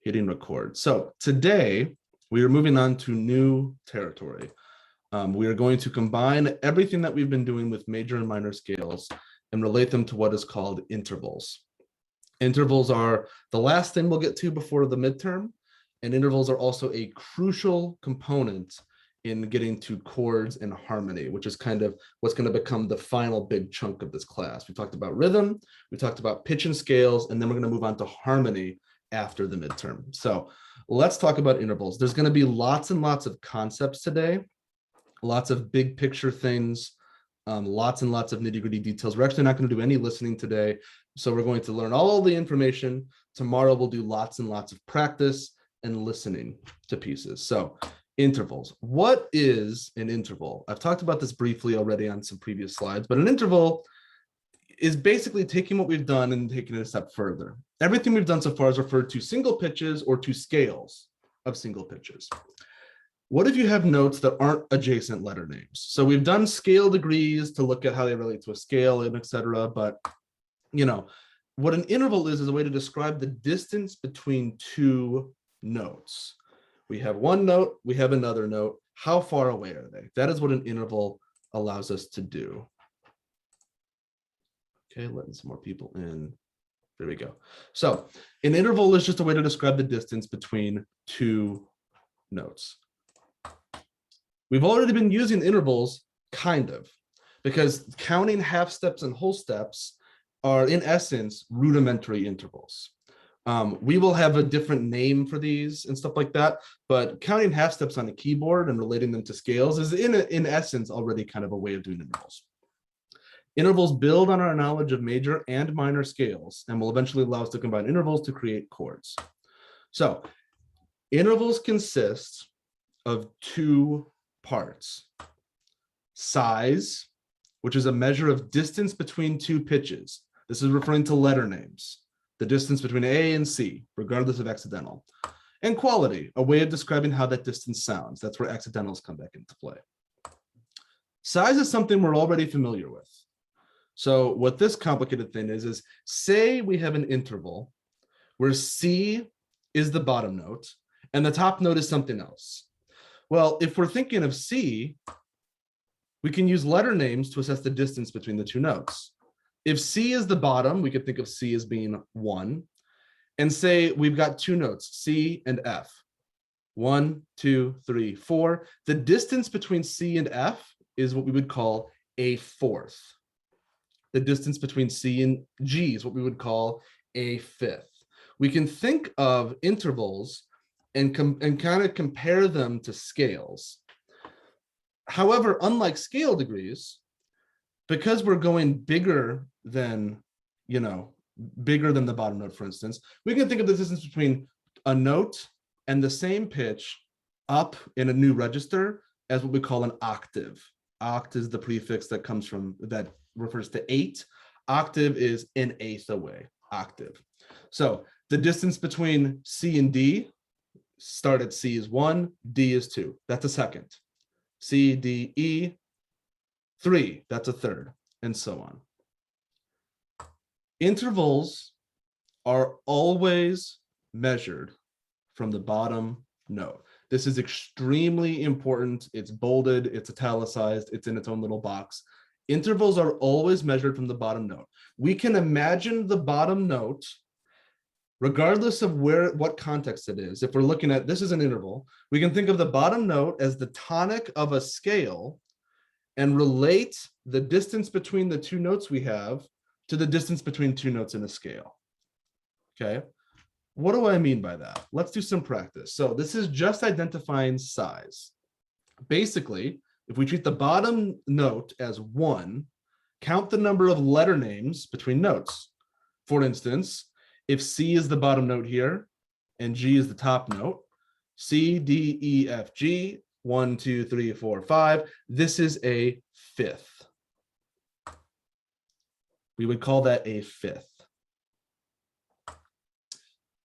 hitting record. So today we are moving on to new territory. We are going to combine everything that we've been doing with major and minor scales and relate them to what is called intervals. Intervals are the last thing we'll get to before the midterm, and intervals are also a crucial component in getting to chords and harmony, which is kind of what's going to become the final big chunk of this class. We talked about rhythm, we talked about pitch and scales, and then we're going to move on to harmony after the midterm. So let's talk about intervals. There's going to be lots and lots of concepts today, lots of big picture things, lots and lots of nitty-gritty details. We're actually not going to do any listening today. So we're going to learn all the information. Tomorrow we'll do lots and lots of practice and listening to pieces. So intervals. What is an interval? I've talked about this briefly already on some previous slides, but an interval is basically taking what we've done and taking it a step further. Everything we've done so far is referred to single pitches or to scales of single pitches. What if you have notes that aren't adjacent letter names? So we've done scale degrees to look at how they relate to a scale and etc. But you know, what an interval is a way to describe the distance between two notes. We have one note, we have another note. How far away are they? That is what an interval allows us to do. Okay, letting some more people in. There we go. So an interval is just a way to describe the distance between two notes. We've already been using intervals, kind of, because counting half steps and whole steps are in essence rudimentary intervals. We will have a different name for these and stuff like that, but counting half steps on a keyboard and relating them to scales is in essence already kind of a way of doing intervals. Intervals build on our knowledge of major and minor scales and will eventually allow us to combine intervals to create chords. So intervals consist of two parts: size, which is a measure of distance between two pitches. This is referring to letter names, the distance between A and C, regardless of accidental. And quality, a way of describing how that distance sounds. That's where accidentals come back into play. Size is something we're already familiar with. So what this complicated thing is say we have an interval where C is the bottom note and the top note is something else. Well, if we're thinking of C, we can use letter names to assess the distance between the two notes. If C is the bottom, we could think of C as being 1, and say we've got two notes, C and F. 1, 2, 3, 4. The distance between C and F is what we would call a fourth. The distance between C and G is what we would call a fifth. We can think of intervals and kind of compare them to scales. However, unlike scale degrees, because we're going bigger than the bottom note, for instance, we can think of the distance between a note and the same pitch up in a new register as what we call an octave. Oct is the prefix that comes from, that refers to 8. Octave is an eighth away, octave. So the distance between C and D, start at C is 1, D is 2. That's a second. C, D, E, 3, that's a third, and so on. Intervals are always measured from the bottom note. This is extremely important. It's bolded, it's italicized, it's in its own little box. Intervals are always measured from the bottom note. We can imagine the bottom note, regardless of what context it is. If we're looking at, this is an interval, we can think of the bottom note as the tonic of a scale and relate the distance between the two notes we have to the distance between two notes in a scale. Okay, what do I mean by that? Let's do some practice. So this is just identifying size. Basically, if we treat the bottom note as 1, count the number of letter names between notes. For instance, if C is the bottom note here and G is the top note, C, D, E, F, G, 1, 2, 3, 4, 5. This is a fifth. We would call that a fifth.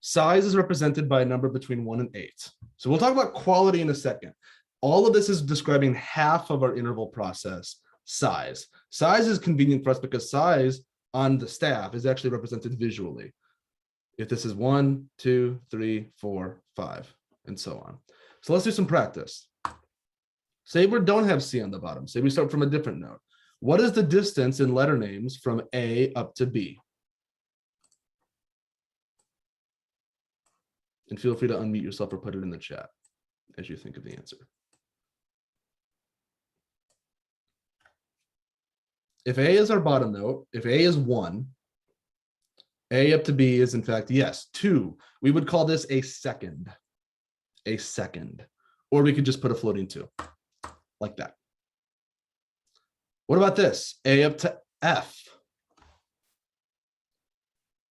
Size is represented by a number between 1 and 8. So we'll talk about quality in a second. All of this is describing half of our interval process, size. Size is convenient for us because size on the staff is actually represented visually. if this is 1, 2, 3, 4, 5, and so on. So let's do some practice. Say we don't have C on the bottom. Say we start from a different note. What is the distance in letter names from A up to B? And feel free to unmute yourself or put it in the chat as you think of the answer. If A is our bottom note, if A is 1, A up to B is in fact, yes, 2. We would call this a second. A second. Or we could just put a floating 2 like that. What about this? A up to F.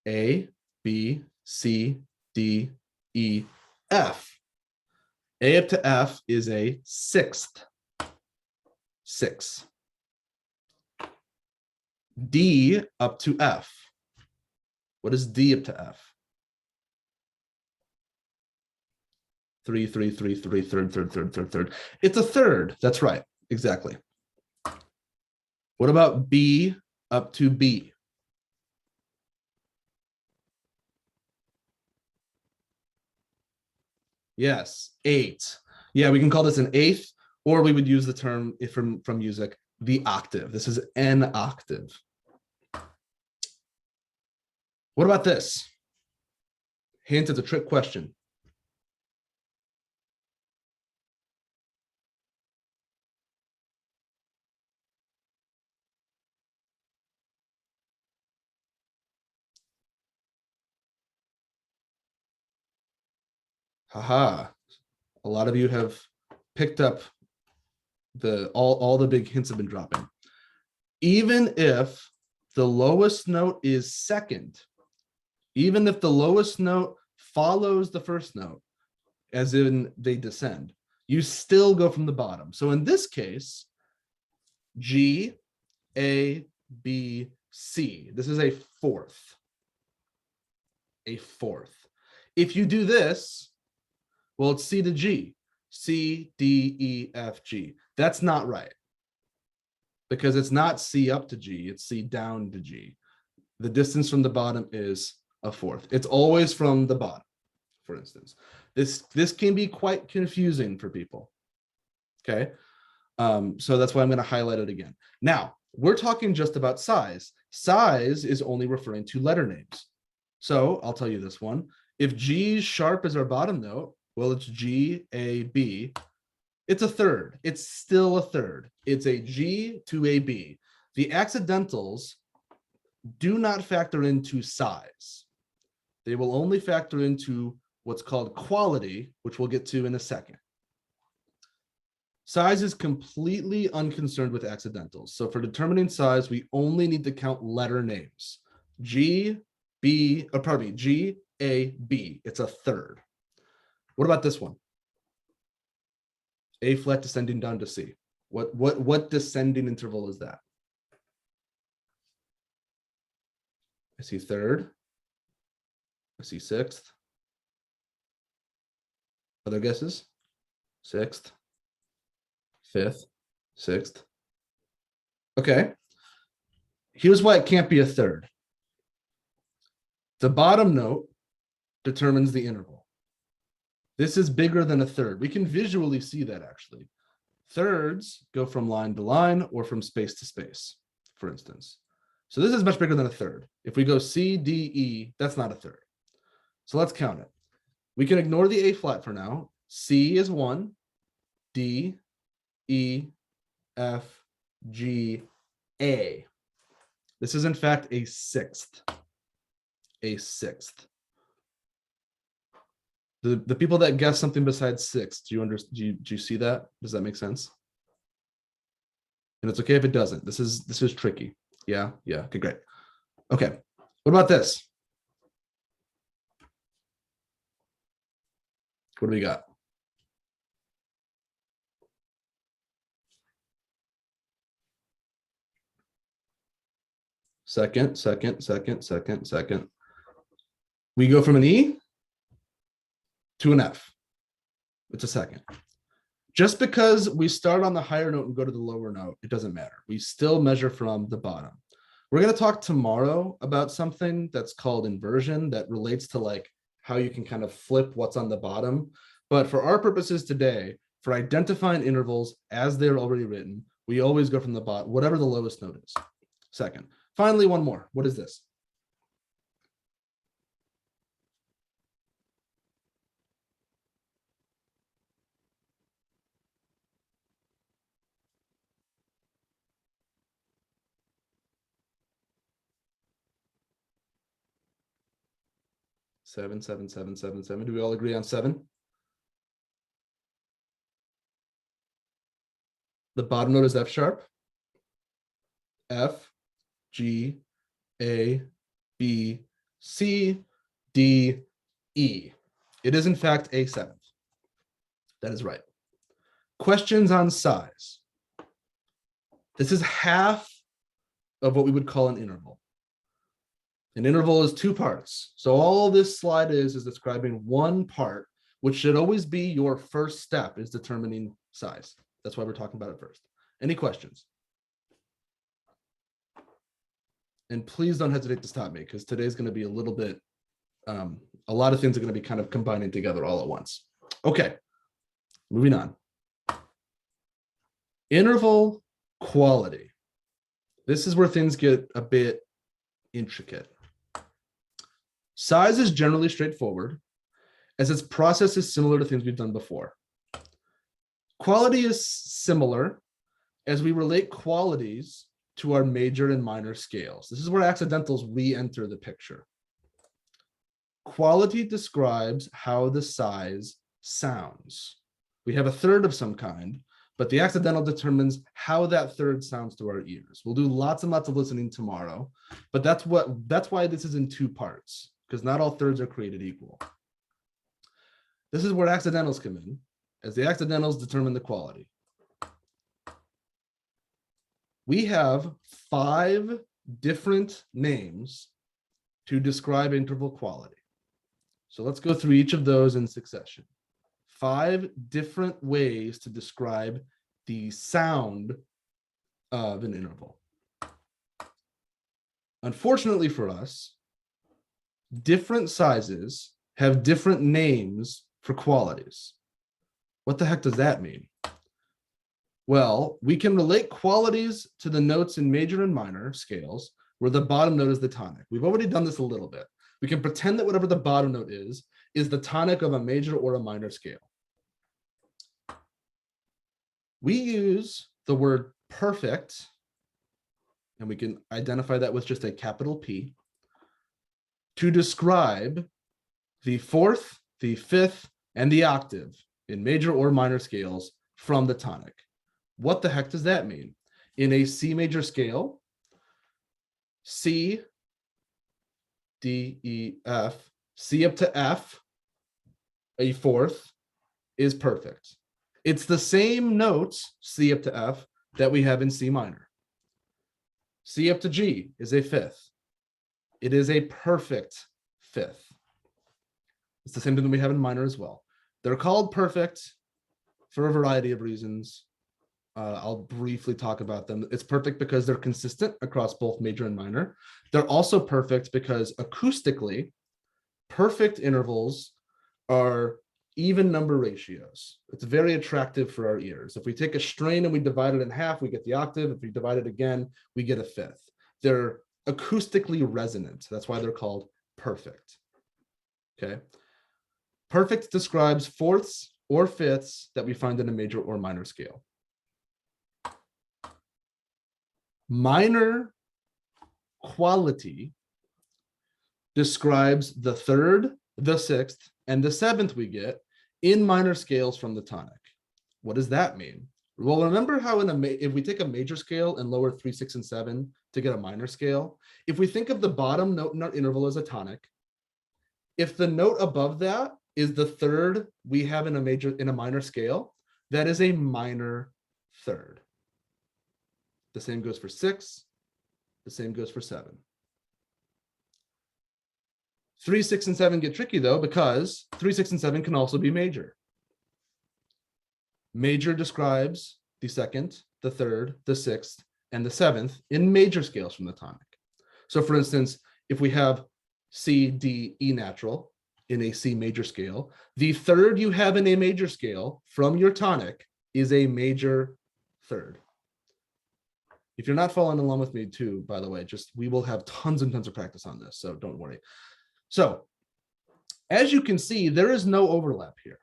A, B, C, D, E, F. A up to F is a sixth. 6. D up to F. What is D up to F? 3, 3, 3, 3, third, third, third, third, third. It's a third. That's right. Exactly. What about B up to B? Yes, 8. Yeah, we can call this an eighth, or we would use the term from music, the octave. This is an octave. What about this? Hint, it's a trick question. Haha. A lot of you have picked up all the big hints have been dropping. Even if the lowest note is second, even if the lowest note follows the first note, as in they descend, you still go from the bottom. So in this case, G, A, B, C. This is a fourth. A fourth. If you do this, well, it's C to G. C, D, E, F, G. That's not right. Because it's not C up to G, it's C down to G. The distance from the bottom is a fourth. It's always from the bottom, for instance. This can be quite confusing for people. Okay. So that's why I'm going to highlight it again. Now, we're talking just about size. Size is only referring to letter names. So I'll tell you this one. If G sharp is our bottom note, well, it's G, A, B. It's a third. It's still a third. It's a G to a B. The accidentals do not factor into size. They will only factor into what's called quality, which we'll get to in a second. Size is completely unconcerned with accidentals. So for determining size, we only need to count letter names. G, B, or pardon me, G, A, B. It's a third. What about this one? A flat descending down to C. What descending interval is that? I see third. I see sixth. Other guesses? Sixth, fifth, sixth. Okay. Here's why it can't be a third. The bottom note determines the interval. This is bigger than a third. We can visually see that actually. Thirds go from line to line or from space to space, for instance. So this is much bigger than a third. If we go C, D, E, that's not a third. So let's count it. We can ignore the A flat for now. C is 1, D, E, F, G, A. This is in fact a sixth. A sixth. The people that guess something besides 6, do you see that? Does that make sense? And it's okay if it doesn't. This is tricky. Yeah. Okay, great. Okay. What about this? What do we got? Second. We go from an E to an F. It's a second. Just because we start on the higher note and go to the lower note, it doesn't matter. We still measure from the bottom. We're going to talk tomorrow about something that's called inversion that relates to like how you can kind of flip what's on the bottom. But for our purposes today, for identifying intervals as they're already written, we always go from the bottom, whatever the lowest note is. Second. Finally, one more. What is this? Seven, seven, seven, seven, seven. Do we all agree on 7? The bottom note is F sharp. F, G, A, B, C, D, E. It is in fact a 7th. That is right. Questions on size. This is half of what we would call an interval. An interval is 2 parts. So all this slide is describing one part, which should always be your first step, is determining size. That's why we're talking about it first. Any questions? And please don't hesitate to stop me, because today's going to be a little bit, a lot of things are going to be kind of combining together all at once. Okay, moving on. Interval quality. This is where things get a bit intricate. Size is generally straightforward, as its process is similar to things we've done before. Quality is similar, as we relate qualities to our major and minor scales. This is where accidentals re-enter the picture. Quality describes how the size sounds. We have a third of some kind, but the accidental determines how that third sounds to our ears. We'll do lots and lots of listening tomorrow, but that's why this is in 2 parts, because not all thirds are created equal. This is where accidentals come in, as the accidentals determine the quality. We have 5 different names to describe interval quality. So let's go through each of those in succession. 5 different ways to describe the sound of an interval. Unfortunately for us, different sizes have different names for qualities. What the heck does that mean? Well, we can relate qualities to the notes in major and minor scales, where the bottom note is the tonic. We've already done this a little bit. We can pretend that whatever the bottom note is the tonic of a major or a minor scale. We use the word perfect, and we can identify that with just a capital P, to describe the 4th, the 5th, and the octave in major or minor scales from the tonic. What the heck does that mean? In a C major scale, C, D, E, F, C up to F, a 4th, is perfect. It's the same notes, C up to F, that we have in C minor. C up to G is a 5th. It is a perfect 5th. It's the same thing that we have in minor as well. They're called perfect for a variety of reasons. I'll briefly talk about them. It's perfect because they're consistent across both major and minor. They're also perfect because acoustically, perfect intervals are even number ratios. It's very attractive for our ears. If we take a strain and we divide it in half, we get the octave. If we divide it again, we get a 5th. They're acoustically resonant. That's why they're called perfect. Okay. Perfect describes 4ths or 5ths that we find in a major or minor scale. Minor quality describes the 3rd, the 6th, and the 7th we get in minor scales from the tonic. What does that mean? Well, remember how if we take a major scale and lower 3, 6, and 7 to get a minor scale, if we think of the bottom note in our interval as a tonic, if the note above that is the 3rd we have in a minor scale, that is a minor 3rd. The same goes for 6. The same goes for 7. 3, 6, and 7 get tricky though, because 3, 6, and 7 can also be major. Major describes the 2nd, the 3rd, the 6th, and the 7th in major scales from the tonic. So for instance, if we have C, D, E natural in a C major scale, the third you have in a major scale from your tonic is a major third. If you're not following along with me too, by the way, just we will have tons and tons of practice on this, so don't worry. So as you can see, there is no overlap here.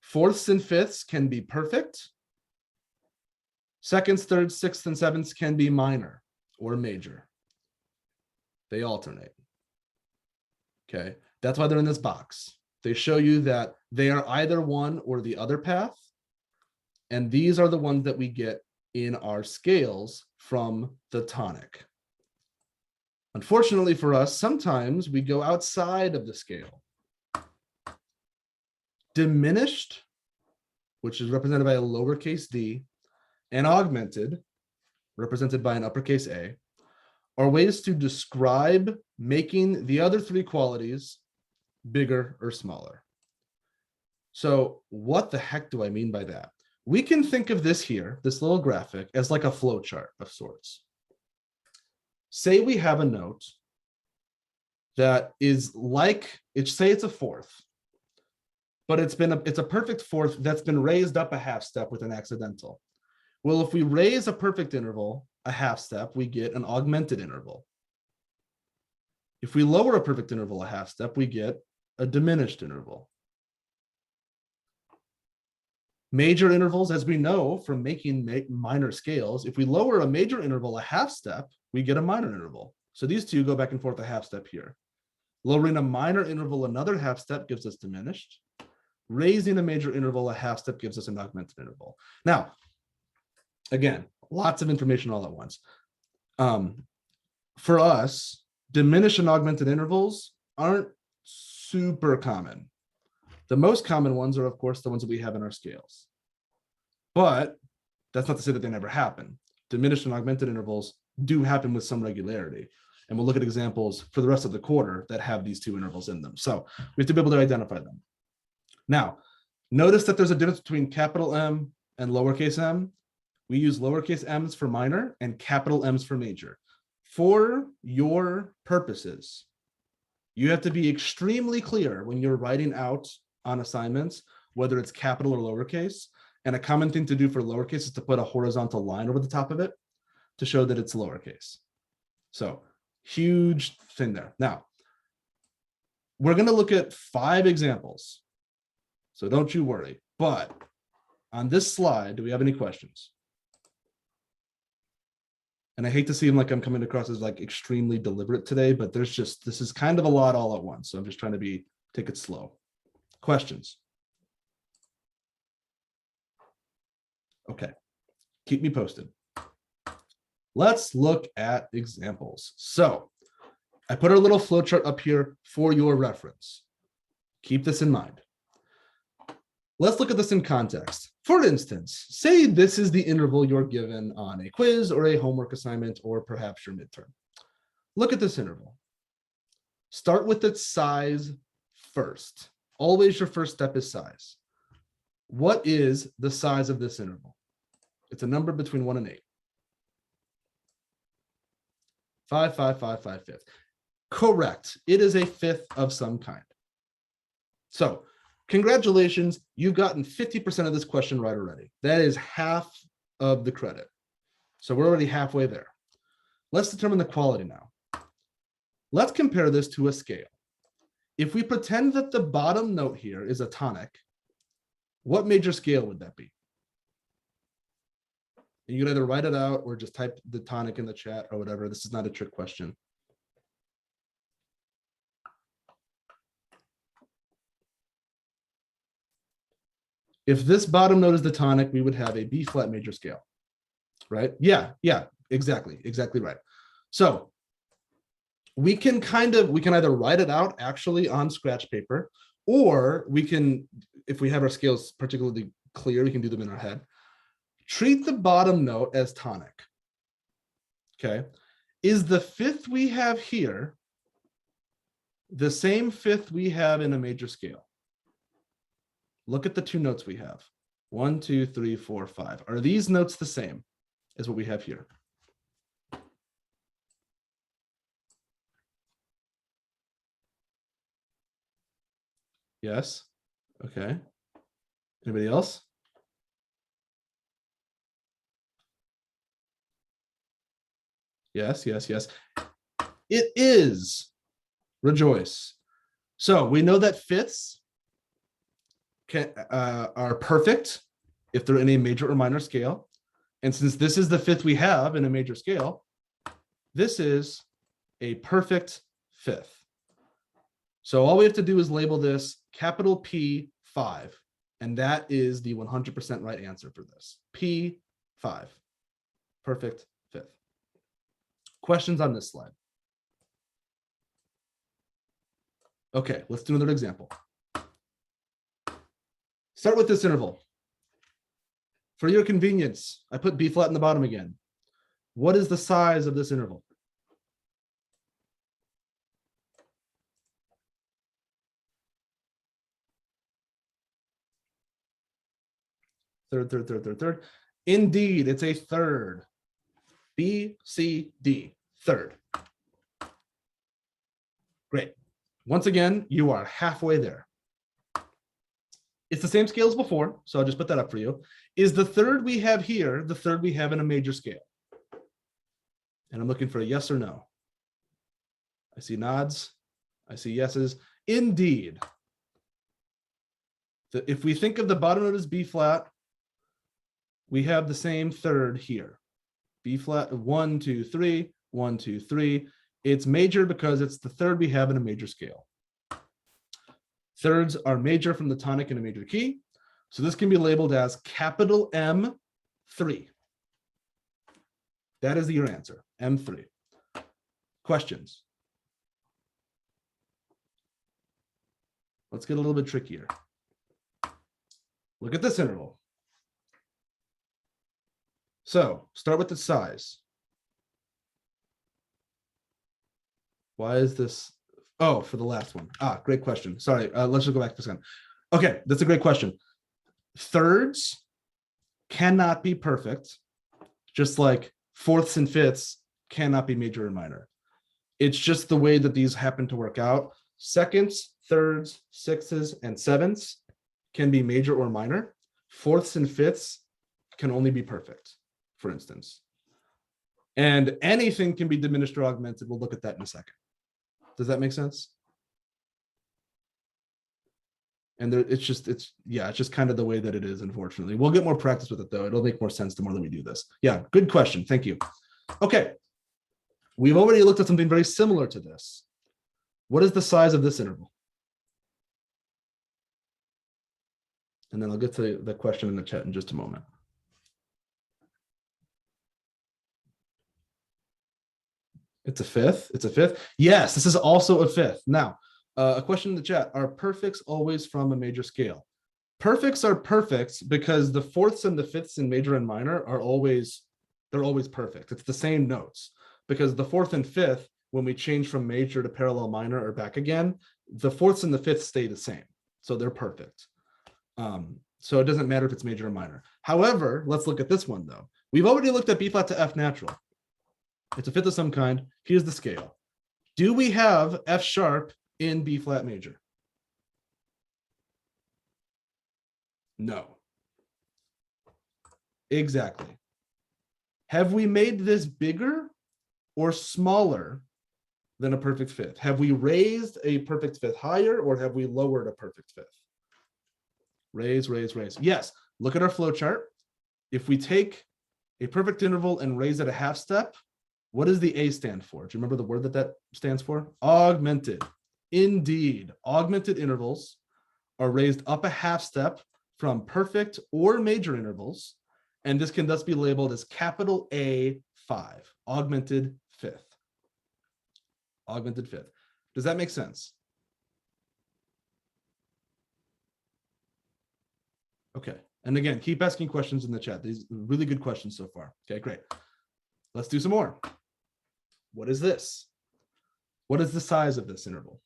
Fourths and fifths can be perfect. Seconds, thirds, sixths, and sevenths can be minor or major. They alternate. Okay, that's why they're in this box. They show you that they are either one or the other path. And these are the ones that we get in our scales from the tonic. Unfortunately for us, sometimes we go outside of the scale. Diminished, which is represented by a lowercase d, and augmented, represented by an uppercase A, are ways to describe making the other three qualities bigger or smaller. So what the heck do I mean by that? We can think of this here, this little graphic, as like a flow chart of sorts. Say we have a note that is like, say it's a fourth, but it's a perfect fourth that's been raised up a half step with an accidental. Well, if we raise a perfect interval a half step, we get an augmented interval. If we lower a perfect interval a half step, we get a diminished interval. Major intervals, as we know from making minor scales, if we lower a major interval a half step, we get a minor interval. So these two go back and forth a half step here. Lowering a minor interval another half step gives us diminished. Raising a major interval a half step gives us an augmented interval. Now, again, lots of information all at once. For us, diminished and augmented intervals aren't super common. The most common ones are, of course, the ones that we have in our scales. But that's not to say that they never happen. Diminished and augmented intervals do happen with some regularity. And we'll look at examples for the rest of the quarter that have these two intervals in them. So we have to be able to identify them. Now, notice that there's a difference between capital M and lowercase m. We use lowercase m's for minor and capital M's for major. For your purposes, you have to be extremely clear when you're writing out on assignments, whether it's capital or lowercase. And a common thing to do for lowercase is to put a horizontal line over the top of it to show that it's lowercase. So huge thing there. Now, we're going to look at 5 examples. So don't you worry. But on this slide, do we have any questions? And I hate to seem like I'm coming across as like extremely deliberate today, but this is kind of a lot all at once. So I'm just trying to take it slow. Questions? Okay, keep me posted. Let's look at examples. So I put our little flowchart up here for your reference. Keep this in mind. Let's look at this in context. For instance, say this is the interval you're given on a quiz or a homework assignment or perhaps your midterm. Look at this interval. Start with its size first. Always your first step is size. What is the size of this interval? It's a number between 1 and 8. 5, 5, 5, 5, 5. Correct. It is a fifth of some kind. So congratulations, you've gotten 50% of this question right already. That is half of the credit. So we're already halfway there. Let's determine the quality now. Let's compare this to a scale. If we pretend that the bottom note here is a tonic, what major scale would that be? And you can either write it out or just type the tonic in the chat or whatever. This is not a trick question. If this bottom note is the tonic, we would have a B flat major scale, right? Yeah, exactly right. So we can either write it out actually on scratch paper, or we can, if we have our scales particularly clear, we can do them in our head. Treat the bottom note as tonic. Okay. Is the fifth we have here the same fifth we have in a major scale? Look at the 2 notes we have. 1, 2, 3, 4, 5. Are these notes the same as what we have here? Yes. Okay. Anybody else? Yes, yes, yes. It is. Rejoice. So we know that fifths are perfect if they're in a major or minor scale. And since this is the fifth we have in a major scale, this is a perfect fifth. So all we have to do is label this capital P5, and that is the 100% right answer for this. P5, perfect fifth. Questions on this slide? Okay, let's do another example. Start with this interval. For your convenience, I put B flat in the bottom again. What is the size of this interval? Third. Indeed, it's a third. B, C, D, third. Great. Once again, you are halfway there. It's the same scale as before, so I'll just put that up for you. Is the third we have here the third we have in a major scale? And I'm looking for a yes or no. I see nods. I see yeses. Indeed. If we think of the bottom note as B flat, we have the same third here. B flat, 1, 2, 3, 1, 2, 3. It's major because it's the third we have in a major scale. Thirds are major from the tonic in a major key. So this can be labeled as capital M3. That is your answer, M3. Questions? Let's get a little bit trickier. Look at this interval. So start with the size. Why is this? Oh, for the last one. Great question. Sorry, let's just go back for a second. Okay, that's a great question. Thirds cannot be perfect, just like fourths and fifths cannot be major and minor. It's just the way that these happen to work out. Seconds, thirds, sixths, and sevenths can be major or minor. Fourths and fifths can only be perfect, for instance. And anything can be diminished or augmented. We'll look at that in a second. Does that make sense? And there, it's just kind of the way that it is, unfortunately. We'll get more practice with it, though. It'll make more sense the more that we do this. Yeah, good question. Thank you. Okay. We've already looked at something very similar to this. What is the size of this interval? And then I'll get to the question in the chat in just a moment. It's a fifth. It's a fifth. Yes, this is also a fifth. Now, a question in the chat: are perfects always from a major scale? Perfects are perfects because the fourths and the fifths in major and minor are always perfect. It's the same notes because the fourth and fifth, when we change from major to parallel minor or back again, the fourths and the fifths stay the same, so they're perfect. So it doesn't matter if it's major or minor. However, let's look at this one though. We've already looked at B flat to F natural. It's a fifth of some kind. Here's the scale. Do we have F sharp in B flat major? No. Exactly. Have we made this bigger or smaller than a perfect fifth? Have we raised a perfect fifth higher or have we lowered a perfect fifth? Raise, raise, raise. Yes. Look at our flow chart. If we take a perfect interval and raise it a half step, what does the A stand for? Do you remember the word that stands for? Augmented. Indeed, augmented intervals are raised up a half step from perfect or major intervals, and this can thus be labeled as capital A5, augmented fifth. Augmented fifth. Does that make sense? Okay. And again, keep asking questions in the chat. These are really good questions so far. Okay, great. Let's do some more. What is this? What is the size of this interval?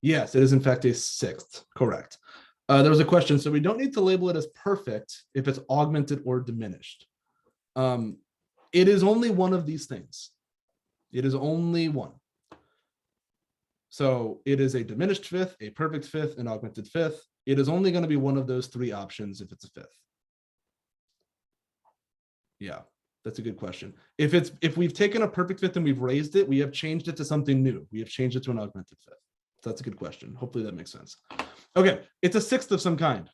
Yes, it is in fact a sixth, correct. There was a question, so we don't need to label it as perfect if it's augmented or diminished. It is only one of these things. It is only one. So it is a diminished fifth, a perfect fifth, an augmented fifth. It is only going to be one of those three options if it's a fifth. Yeah, that's a good question. If we've taken a perfect fifth and we've raised it, we have changed it to something new. We have changed it to an augmented fifth. So that's a good question. Hopefully that makes sense. Okay, it's a sixth of some kind.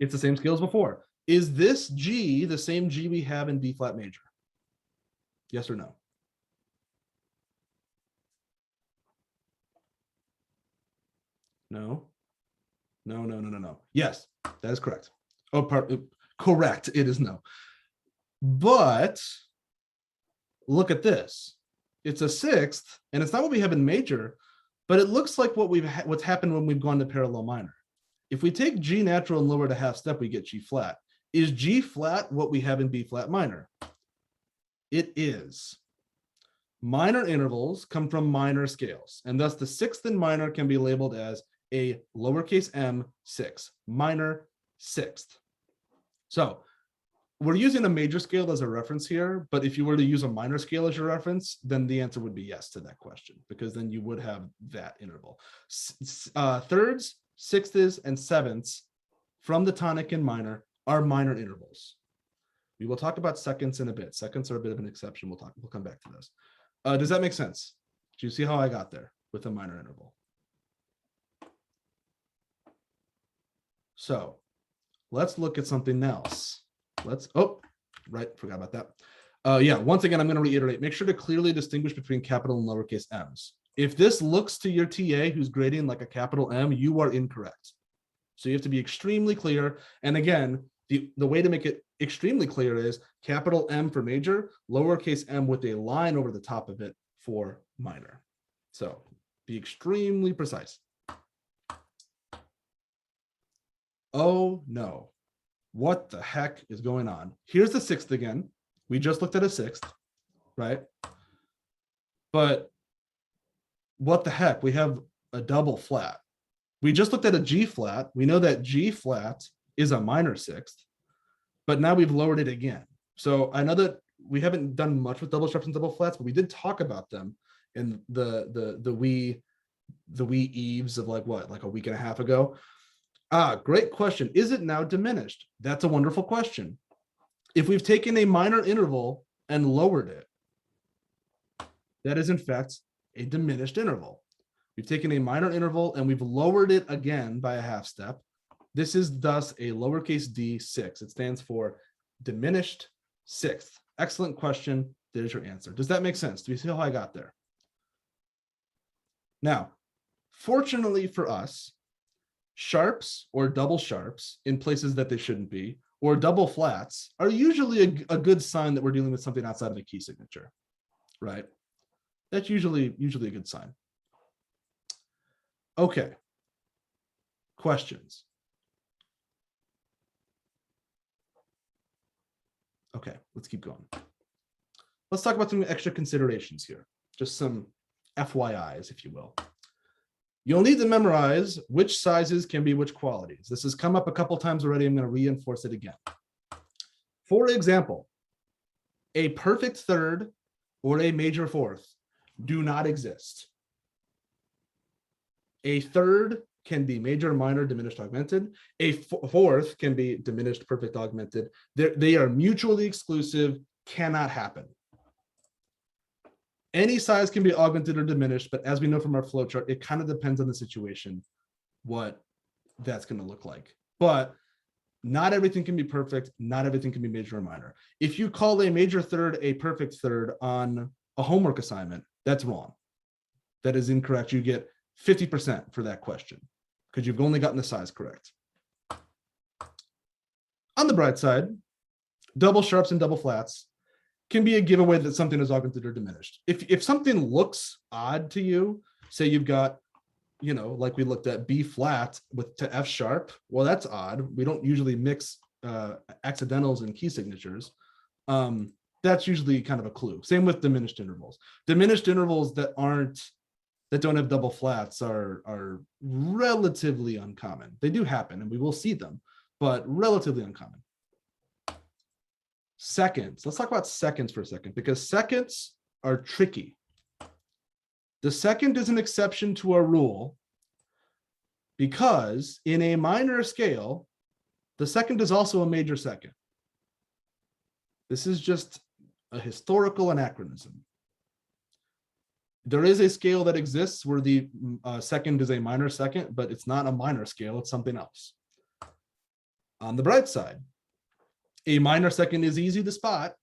It's the same scale as before. Is this G the same G we have in B flat major? Yes or no? No. No. Yes, that is correct. Correct. It is no. But look at this. It's a sixth, and it's not what we have in major, but it looks like what's happened when we've gone to parallel minor. If we take G natural and lower to half step, we get G flat. Is G flat what we have in B flat minor? It is. Minor intervals come from minor scales, and thus the sixth in minor can be labeled as a lowercase m 6, minor sixth. So we're using a major scale as a reference here, but if you were to use a minor scale as your reference, then the answer would be yes to that question, because then you would have that interval. Thirds, sixths, and sevenths from the tonic and minor are minor intervals. We will talk about seconds in a bit. Seconds are a bit of an exception. We'll come back to this. Does that make sense? Do you see how I got there with a minor interval? So let's look at something else. Forgot about that. Yeah, once again, I'm going to reiterate, make sure to clearly distinguish between capital and lowercase m's. If this looks to your TA who's grading like a capital M, you are incorrect. So you have to be extremely clear. And again, the way to make it extremely clear is capital M for major, lowercase m with a line over the top of it for minor. So be extremely precise. Oh no. What the heck is going on? Here's the sixth again. We just looked at a sixth, right? But what the heck? We have a double flat. We just looked at a G flat. We know that G flat is a minor sixth, but now we've lowered it again. So I know that we haven't done much with double sharps and double flats, but we did talk about them in the wee eves of like a week and a half ago. Great question. Is it now diminished? That's a wonderful question. If we've taken a minor interval and lowered it, that is in fact a diminished interval. We've taken a minor interval and we've lowered it again by a half step. This is thus a lowercase d 6. It stands for diminished sixth. Excellent question. There's your answer. Does that make sense? Do you see how I got there? Now, fortunately for us, sharps or double sharps in places that they shouldn't be, or double flats, are usually a good sign that we're dealing with something outside of a key signature, right? That's usually a good sign. Okay. Questions? Okay, let's keep going. Let's talk about some extra considerations here. Just some FYIs, if you will. You'll need to memorize which sizes can be which qualities. This has come up a couple times already. I'm going to reinforce it again. For example, a perfect third or a major fourth do not exist. A third can be major, minor, diminished, augmented. A fourth can be diminished, perfect, augmented. They are mutually exclusive, cannot happen. Any size can be augmented or diminished, but as we know from our flowchart, it kind of depends on the situation, what that's going to look like. But not everything can be perfect. Not everything can be major or minor. If you call a major third a perfect third on a homework assignment, that's wrong. That is incorrect. You get 50% for that question because you've only gotten the size correct. On the bright side, double sharps and double flats can be a giveaway that something is augmented or diminished. If something looks odd to you, say you've got, like we looked at B flat to F sharp, well, that's odd. We don't usually mix accidentals and key signatures. That's usually kind of a clue. Same with diminished intervals. Diminished intervals that that don't have double flats are relatively uncommon. They do happen and we will see them, but relatively uncommon. Seconds. Let's talk about seconds for a second, because seconds are tricky. The second is an exception to our rule because in a minor scale, the second is also a major second. This is just a historical anachronism. There is a scale that exists where the second is a minor second, but it's not a minor scale, it's something else. On the bright side, a minor second is easy to spot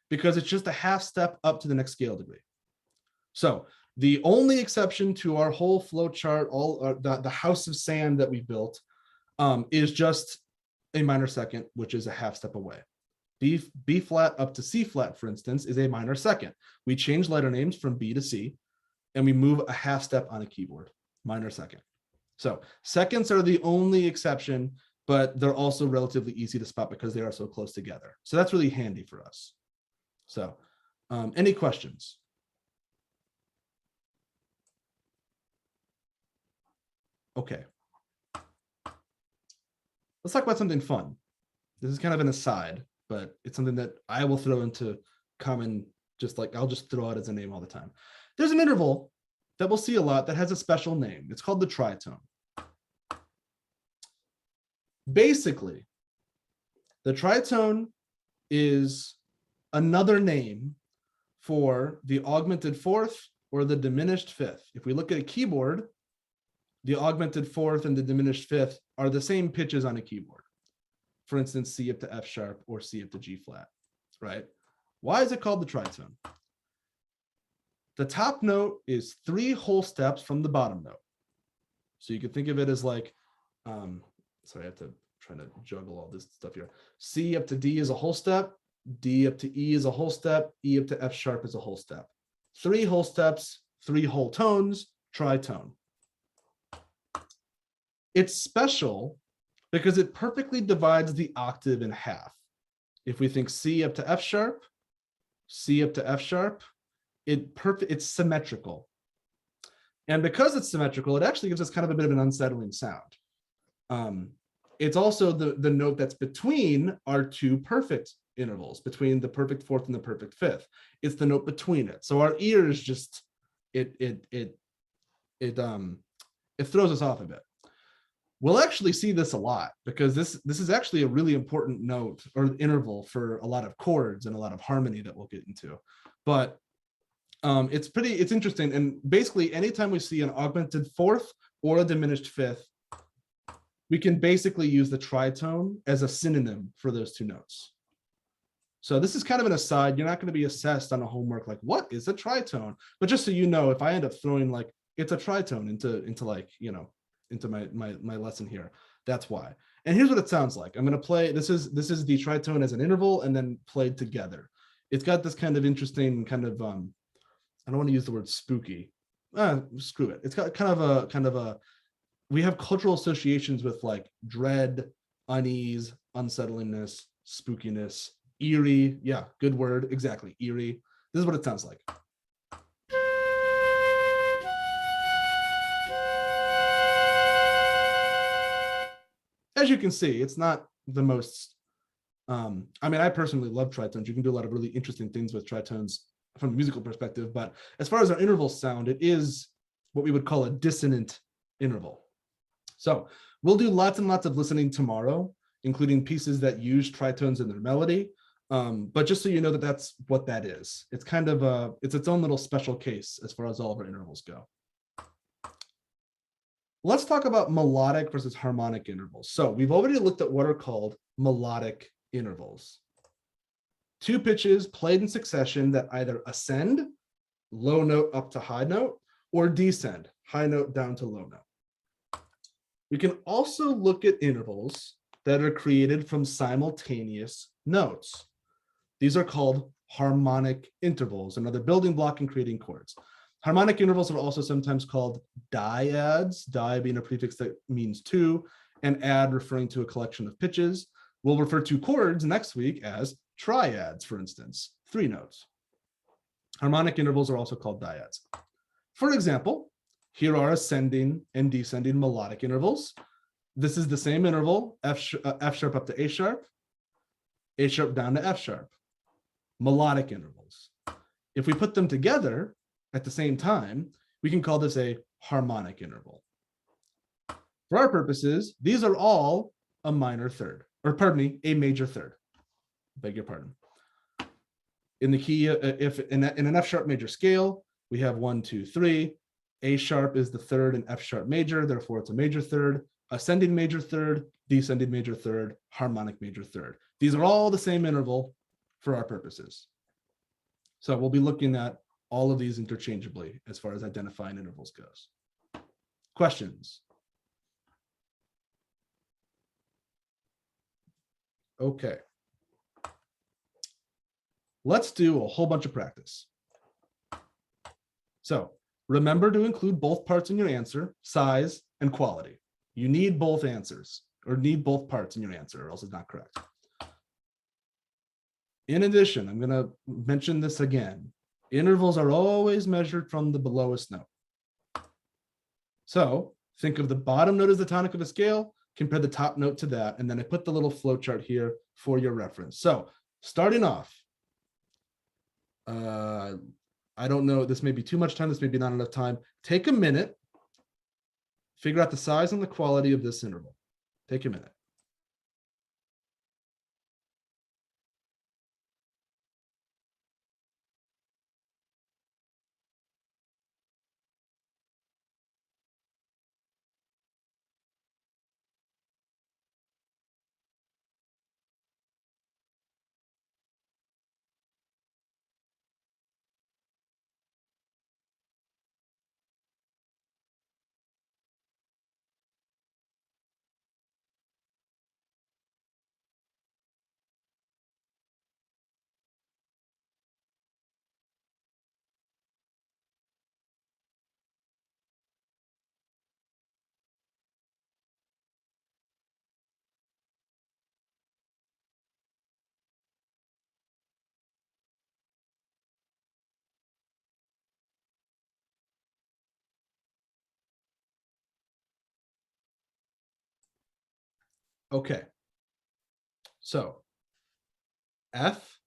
because it's just a half step up to the next scale degree. So the only exception to our whole flow chart, the house of sand that we built, is just a minor second, which is a half step away. B flat up to C flat, for instance, is a minor second. We change letter names from B to C, and we move a half step on a keyboard, minor second. So seconds are the only exception, but they're also relatively easy to spot because they are so close together. So that's really handy for us. So any questions? Okay. Let's talk about something fun. This is kind of an aside, but it's something that I will throw into common, I'll just throw out as a name all the time. There's an interval that we'll see a lot that has a special name. It's called the tritone. Basically, the tritone is another name for the augmented fourth or the diminished fifth. If we look at a keyboard, the augmented fourth and the diminished fifth are the same pitches on a keyboard. For instance, C up to F sharp or C up to G flat, right? Why is it called the tritone? The top note is 3 whole steps from the bottom note. So you could think of it as like, sorry, I have to try to juggle all this stuff here. C up to D is a whole step, D up to E is a whole step, E up to F sharp is a whole step. 3 whole steps, 3 whole tones, tritone. It's special because it perfectly divides the octave in half. If we think C up to F sharp, C up to F sharp, it's symmetrical. And because it's symmetrical, it actually gives us kind of a bit of an unsettling sound. It's also the note that's between our 2 perfect intervals, between the perfect fourth and the perfect fifth. It's the note between it. So our ears just, it throws us off a bit. We'll actually see this a lot because this is actually a really important note or interval for a lot of chords and a lot of harmony that we'll get into. But it's interesting. And basically anytime we see an augmented fourth or a diminished fifth, we can basically use the tritone as a synonym for those 2 notes. So this is kind of an aside. You're not going to be assessed on a homework like, what is a tritone? But just so you know, if I end up throwing like, it's a tritone into like, you know, into my lesson here, that's why. And here's what it sounds like. I'm going to play, this is the tritone as an interval and then played together. It's got this kind of interesting kind of, I don't want to use the word spooky. Screw it. It's got kind of a, we have cultural associations with like dread, unease, unsettlingness, spookiness, eerie. Yeah, good word. Exactly. Eerie. This is what it sounds like. As you can see, it's not the most, I mean, I personally love tritones. You can do a lot of really interesting things with tritones from a musical perspective, but as far as our intervals sound, it is what we would call a dissonant interval. So we'll do lots and lots of listening tomorrow, including pieces that use tritones in their melody. But just so you know that that's what that is. It's kind of it's its own little special case as far as all of our intervals go. Let's talk about melodic versus harmonic intervals. So we've already looked at what are called melodic intervals. 2 pitches played in succession that either ascend, low note up to high note, or descend, high note down to low note. We can also look at intervals that are created from simultaneous notes. These are called harmonic intervals, another building block in creating chords. Harmonic intervals are also sometimes called dyads, di being a prefix that means 2, and ad referring to a collection of pitches. We'll refer to chords next week as triads, for instance, 3 notes. Harmonic intervals are also called dyads. For example, Here are ascending and descending melodic intervals. This is the same interval, F sharp up to A sharp down to F sharp, melodic intervals. If we put them together at the same time, we can call this a harmonic interval. For our purposes, these are all a minor third, or pardon me, a major third. Beg your pardon. In the key, if in an F sharp major scale, we have 1, 2, 3. A sharp is the third in F sharp major, therefore it's a major third. Ascending major third, descending major third, harmonic major third. These are all the same interval for our purposes. So we'll be looking at all of these interchangeably as far as identifying intervals goes. Questions? Okay. Let's do a whole bunch of practice. So remember to include both parts in your answer, size and quality. You need both answers, or need both parts in your answer, or else it's not correct. In addition, I'm going to mention this again. Intervals are always measured from the lowest note. So think of the bottom note as the tonic of a scale, compare the top note to that, and then I put the little flow chart here for your reference. So starting off, I don't know, this may be too much time, this may be not enough time. Take a minute, figure out the size and the quality of this interval. Take a minute. Okay. So F,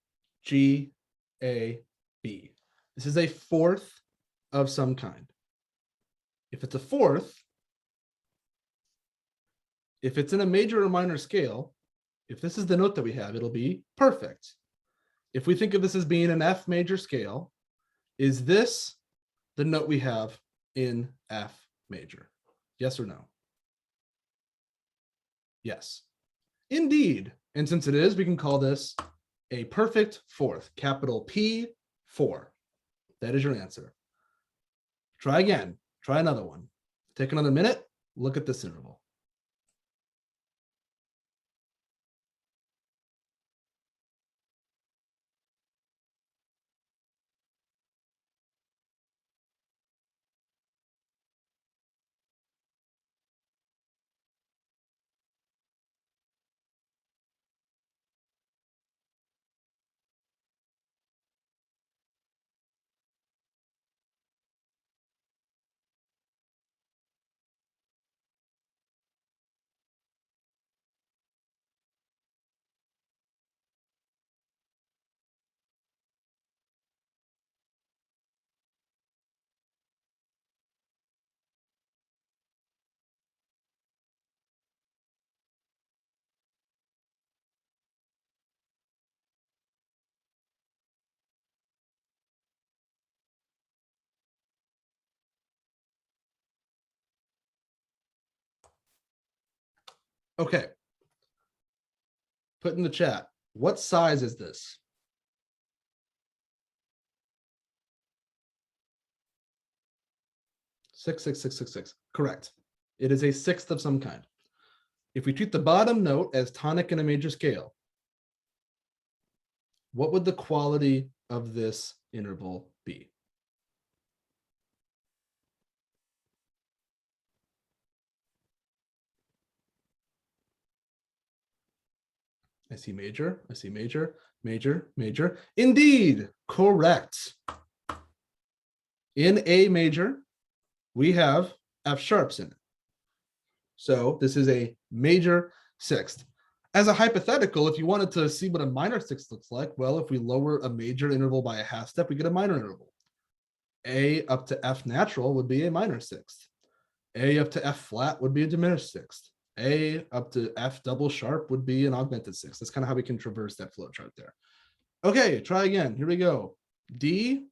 G, A, B. This is a fourth of some kind. If it's a fourth, if it's in a major or minor scale, if this is the note that we have, it'll be perfect. If we think of this as being an F major scale, is this the note we have in F major? Yes or no? Yes. Indeed. And since it is, we can call this a perfect fourth, capital P, 4. That is your answer. Try again. Try another one. Take another minute. Look at this interval. Okay. Put in the chat, what size is this? 66666. Correct. It is a sixth of some kind. If we treat the bottom note as tonic in a major scale, what would the quality of this interval be? I see major, I see major, major, major. Indeed, correct. In A major, we have F sharps in it. So this is a major sixth. As a hypothetical, if you wanted to see what a minor sixth looks like, well, if we lower a major interval by a half step, we get a minor interval. A up to F natural would be a minor sixth. A up to F flat would be a diminished sixth. A up to F double sharp would be an augmented sixth. That's kind of how we can traverse that flow chart there. Okay, try again. Here we go. D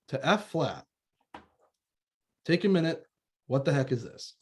to F flat. Take a minute. What the heck is this?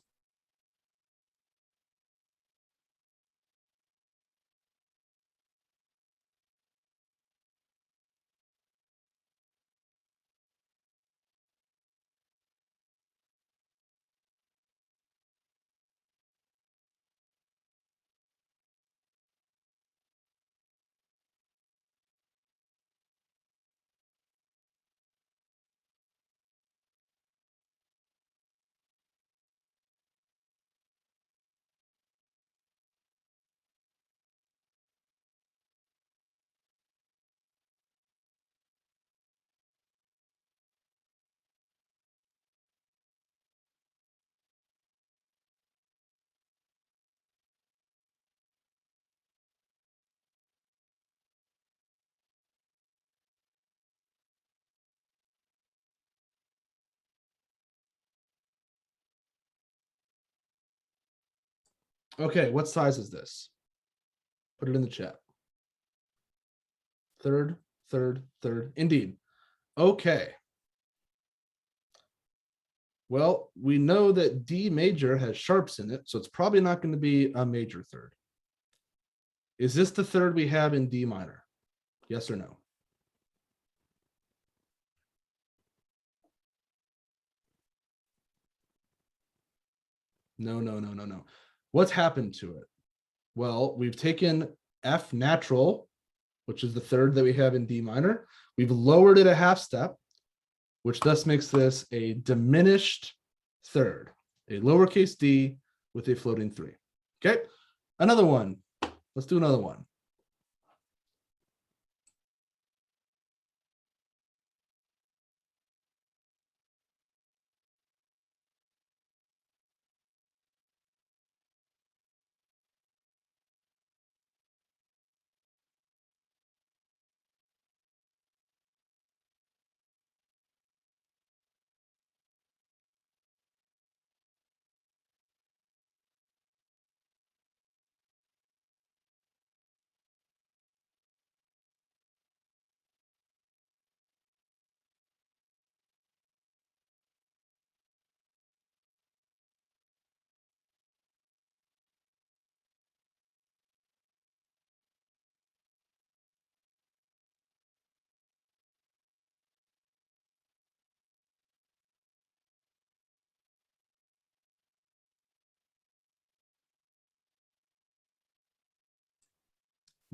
Okay, what size is this? Put it in the chat. Third, third, third. Indeed. Okay. Well, we know that D major has sharps in it, so it's probably not going to be a major third. Is this the third we have in D minor? Yes or no? No, no, no, no, no. What's happened to it? Well, we've taken F natural, which is the third that we have in D minor. We've lowered it a half step, which thus makes this a diminished third, a lowercase d with a floating 3. Okay, another one. Let's do another one.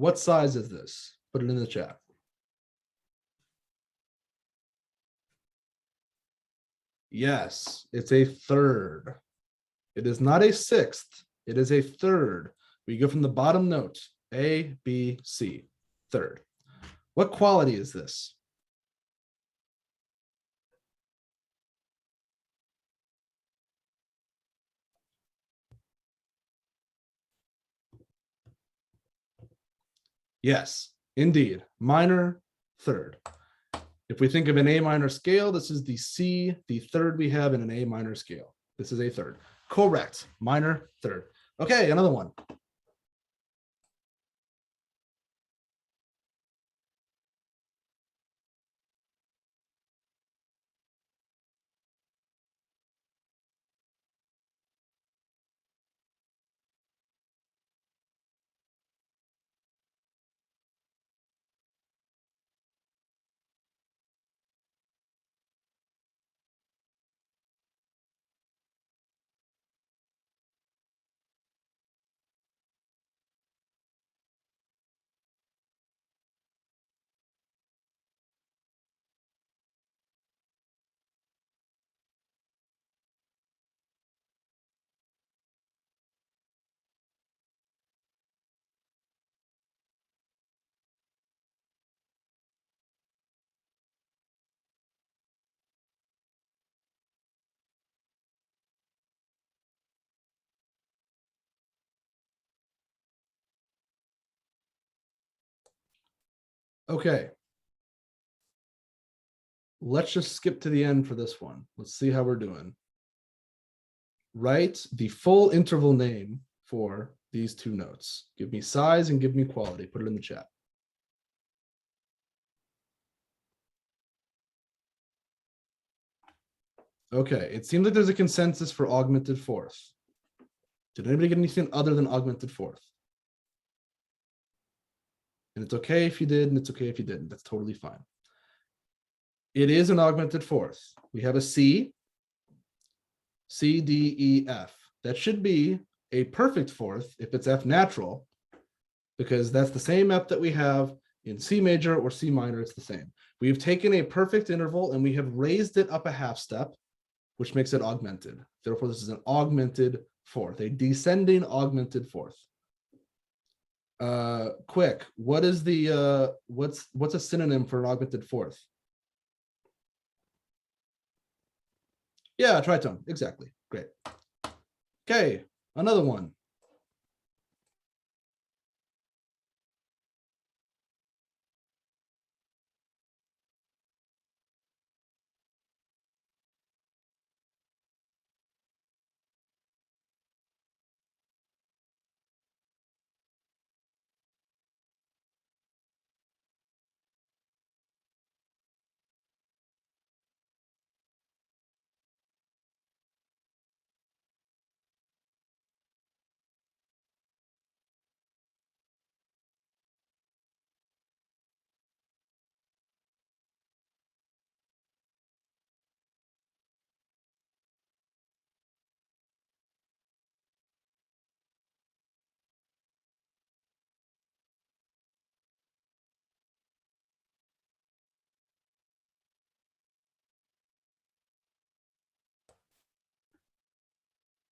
What size is this? Put it in the chat. Yes, it's a third. It is not a sixth. It is a third. We go from the bottom note, A, B, C, third. What quality is this? Yes, indeed, minor third. If we think of an A minor scale, this is the C, the third we have in an A minor scale. This is a third. Correct, minor third. Okay, another one. Okay. Let's just skip to the end for this one. Let's see how we're doing. Write the full interval name for these two notes. Give me size and give me quality. Put it in the chat. Okay, it seems like there's a consensus for augmented fourth. Did anybody get anything other than augmented fourth? And it's okay if you did, and it's okay if you didn't. That's totally fine. It is an augmented fourth. We have a C, C, D, E, F. That should be a perfect fourth if it's F natural, because that's the same F that we have in C major or C minor. It's the same. We've taken a perfect interval and we have raised it up a half step, which makes it augmented. Therefore, this is an augmented fourth, a descending augmented fourth. Quick, what is the what's a synonym for an augmented fourth? Yeah, tritone, exactly. Great. Okay, another one.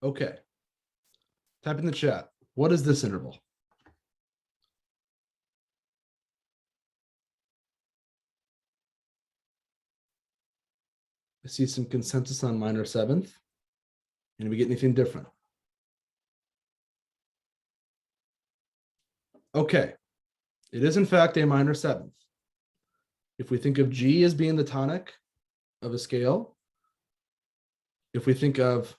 Okay. Type in the chat. What is this interval? I see some consensus on minor seventh. And we get anything different? Okay. It is in fact a minor seventh. If we think of G as being the tonic of a scale, if we think of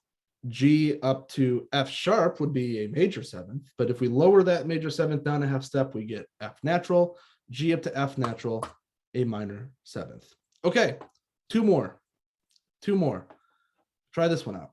G up to F sharp would be a major seventh, but if we lower that major seventh down a half step, we get F natural, G up to F natural, a minor seventh. Okay, two more. Try this one out.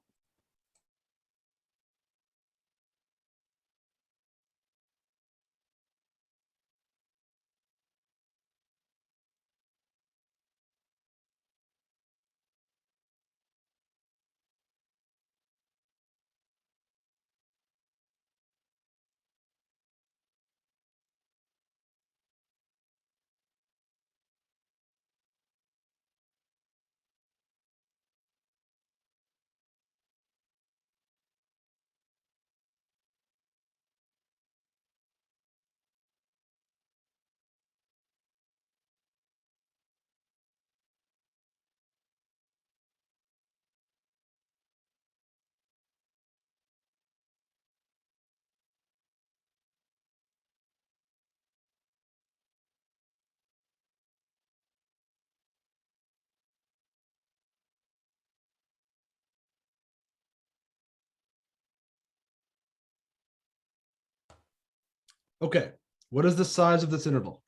Okay, what is the size of this interval?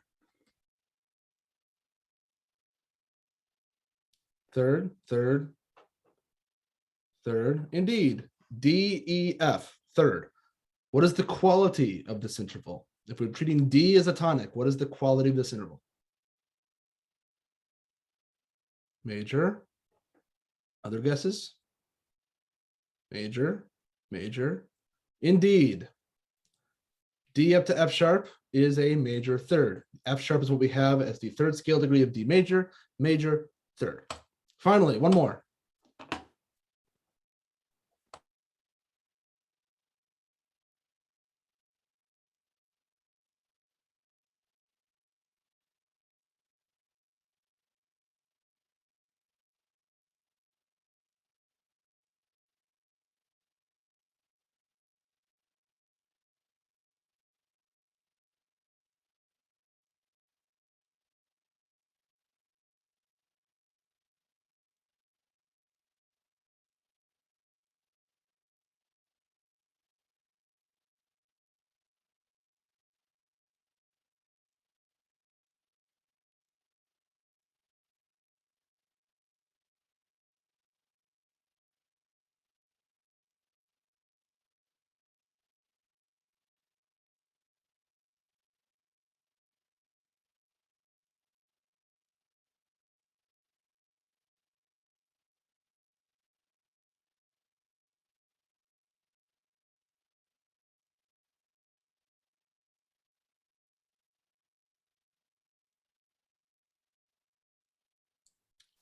Third. Indeed. D, E, F, third. What is the quality of this interval? If we're treating D as a tonic, what is the quality of this interval? Major. Other guesses? Major. Indeed. D up to F sharp is a major third. F sharp is what we have as the third scale degree of D major, third. Finally, one more.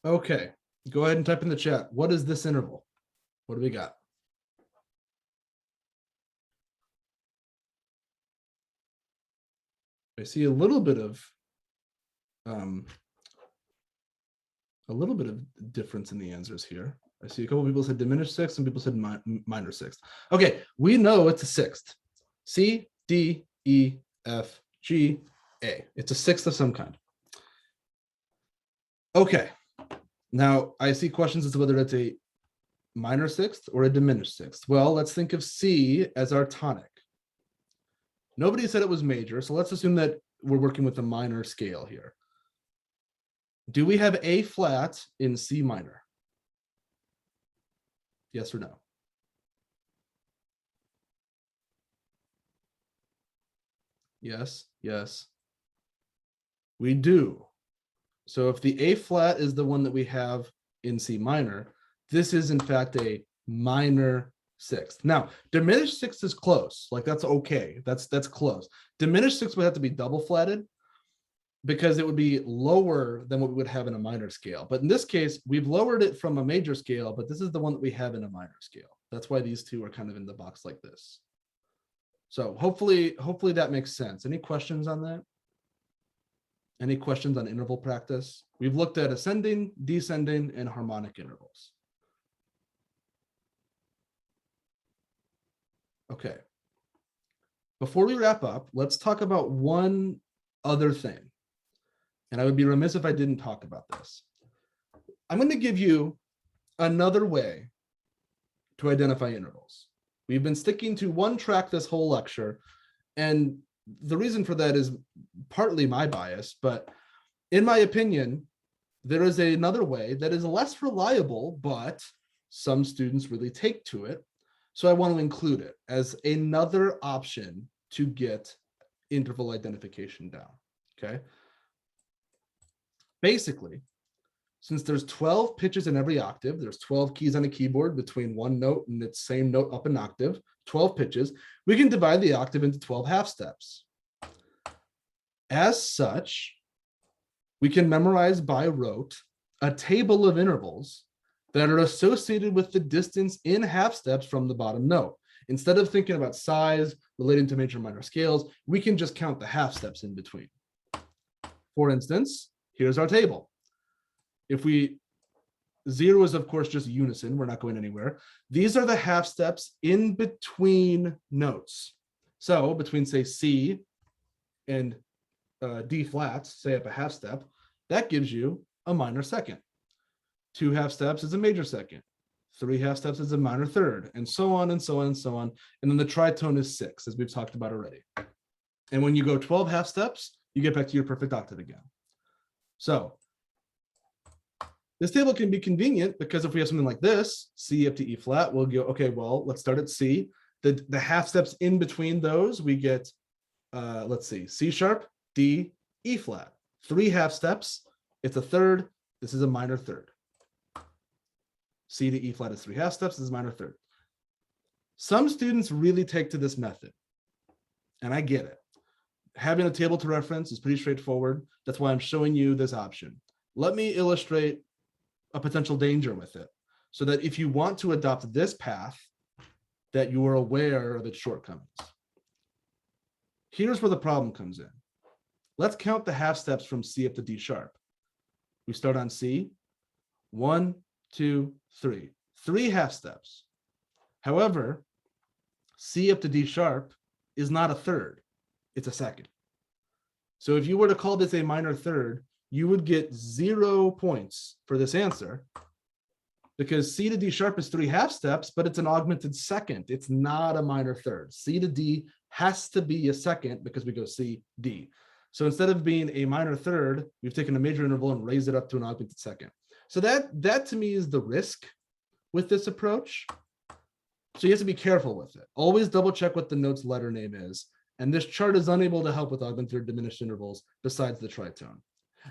Okay, go ahead and type in the chat. What is this interval? What do we got? I see a little bit of difference in the answers here. I see a couple of people said diminished sixth, and people said minor sixth. Okay, we know it's a sixth. C, D, E, F, G, A. It's a sixth of some kind. Okay, now I see questions as to whether it's a minor sixth or a diminished sixth. Well, let's think of C as our tonic. Nobody said it was major, so let's assume that we're working with a minor scale here. Do we have A flat in C minor? Yes or no? Yes, yes. We do. So if the A flat is the one that we have in C minor, this is in fact a minor sixth. Now, diminished sixth is close. Like that's okay. That's close. Diminished sixth would have to be double flatted because it would be lower than what we would have in a minor scale. But in this case, we've lowered it from a major scale, but this is the one that we have in a minor scale. That's why these two are kind of in the box like this. So hopefully that makes sense. Any questions on that? Any questions on interval practice? We've looked at ascending, descending, and harmonic intervals. Okay. Before we wrap up, let's talk about one other thing. And I would be remiss if I didn't talk about this. I'm going to give you another way to identify intervals. We've been sticking to one track this whole lecture, and the reason for that is partly my bias, but in my opinion, there is another way that is less reliable, but some students really take to it. So I want to include it as another option to get interval identification down, okay? Basically, since there's 12 pitches in every octave, there's 12 keys on a keyboard between one note and its same note up an octave, 12 pitches, we can divide the octave into 12 half steps. As such, we can memorize by rote a table of intervals that are associated with the distance in half steps from the bottom note. Instead of thinking about size relating to major and minor scales, we can just count the half steps in between. For instance, here's our table. If we, 0 is of course just unison, we're not going anywhere. These are the half steps in between notes. So between say C and D flats, say up a half step, that gives you a minor second. 2 half steps is a major second. 3 half steps is a minor third, and so on and so on and so on. And then the tritone is 6, as we've talked about already. And when you go 12 half steps, you get back to your perfect octave again. So this table can be convenient because if we have something like this, C up to E flat, we'll go, okay, well, let's start at C. The half steps in between those, we get, let's see, C sharp, D, E flat. 3 half steps, it's a third, this is a minor third. C to E flat is 3 half steps, this is minor third. Some students really take to this method, and I get it. Having a table to reference is pretty straightforward. That's why I'm showing you this option. Let me illustrate a potential danger with it so that if you want to adopt this path, that you are aware of its shortcomings. Here's where the problem comes in. Let's count the half steps from C up to D sharp. We start on C, 1, 2, 3. 3 half steps. However, C up to D sharp is not a third, it's a second. So if you were to call this a minor third, you would get 0 points for this answer because C to D sharp is 3 half steps, but it's an augmented second. It's not a minor third. C to D has to be a second because we go C, D. So instead of being a minor third, we've taken a major interval and raised it up to an augmented second. So that to me is the risk with this approach. So you have to be careful with it. Always double check what the note's letter name is. And this chart is unable to help with augmented or diminished intervals besides the tritone.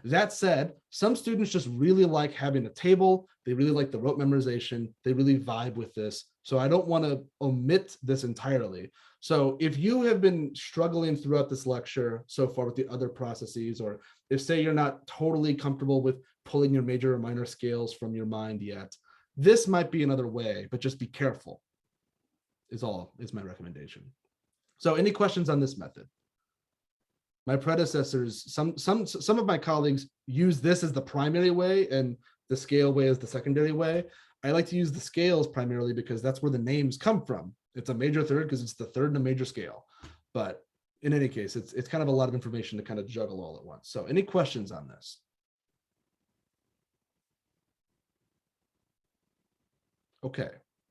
That said, some students just really like having a table. They really like the rote memorization. They really vibe with this. So I don't want to omit this entirely. So if you have been struggling throughout this lecture so far with the other processes, or if say you're not totally comfortable with pulling your major or minor scales from your mind yet, this might be another way, but just be careful is my recommendation. So any questions on this method? My predecessors, some of my colleagues use this as the primary way and the scale way as the secondary way. I like to use the scales primarily because that's where the names come from. It's a major third because it's the third in a major scale. But in any case, it's kind of a lot of information to kind of juggle all at once. So any questions on this? Okay.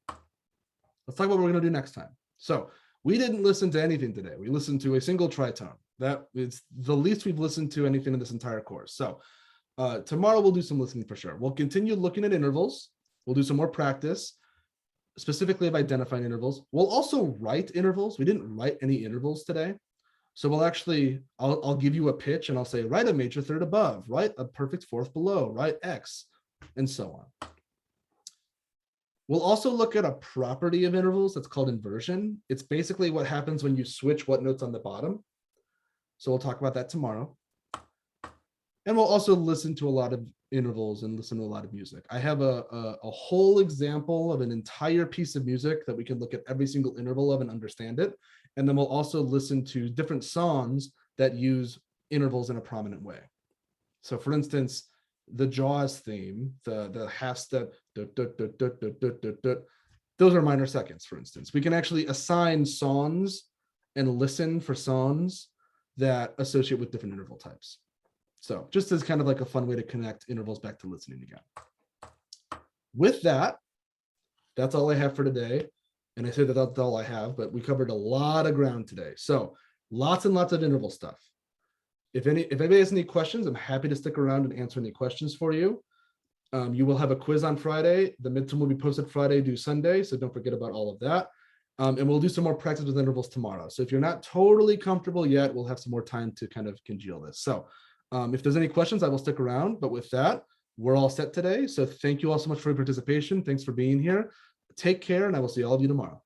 Let's talk about what we're going to do next time. So we didn't listen to anything today. We listened to a single tritone. That is the least we've listened to anything in this entire course. So tomorrow we'll do some listening for sure. We'll continue looking at intervals. We'll do some more practice, specifically of identifying intervals. We'll also write intervals. We didn't write any intervals today. So we'll actually, I'll give you a pitch and I'll say, write a major third above, write a perfect fourth below, write X, and so on. We'll also look at a property of intervals that's called inversion. It's basically what happens when you switch what notes on the bottom. So we'll talk about that tomorrow. And we'll also listen to a lot of intervals and listen to a lot of music. I have a whole example of an entire piece of music that we can look at every single interval of and understand it. And then we'll also listen to different songs that use intervals in a prominent way. So for instance, the Jaws theme, the half step, those are minor seconds, for instance. We can actually assign songs and listen for songs that associate with different interval types. So just as kind of like a fun way to connect intervals back to listening again. With that, that's all I have for today. And I say that that's all I have, but we covered a lot of ground today. So lots and lots of interval stuff. If anybody has any questions, I'm happy to stick around and answer any questions for you. You will have a quiz on Friday. The midterm will be posted Friday due Sunday, so don't forget about all of that. And we'll do some more practice with intervals tomorrow. So if you're not totally comfortable yet, we'll have some more time to kind of congeal this. So if there's any questions, I will stick around. But with that, we're all set today. So thank you all so much for your participation. Thanks for being here. Take care, and I will see all of you tomorrow.